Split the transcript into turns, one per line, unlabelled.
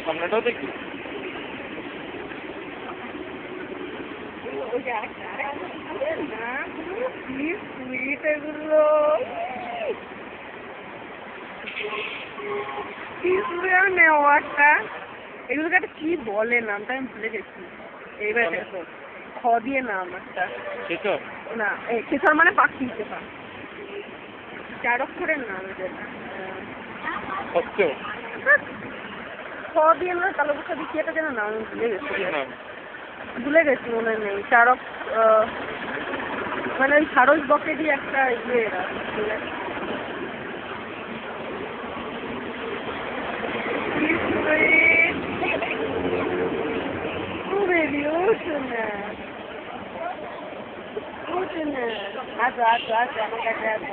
সামনেটাও দেখি।
এগুলো নেওয়াটা এগুলোকে একটা কি বলে নামটা আমি ভুলে গেছি। এইবার দেখো খ দিয়ে নাম একটা না কেশর মানে পাখি কেশর 4 অক্ষরের নাম খ দিয়ে না কালো বসা দিয়ে কি একটা যেন নাম ভুলে গেছি মনে নেই 4 মানে ওই সারস বকে দিয়ে একটা ইয়ে আচ্ছা আমার কাছে আছে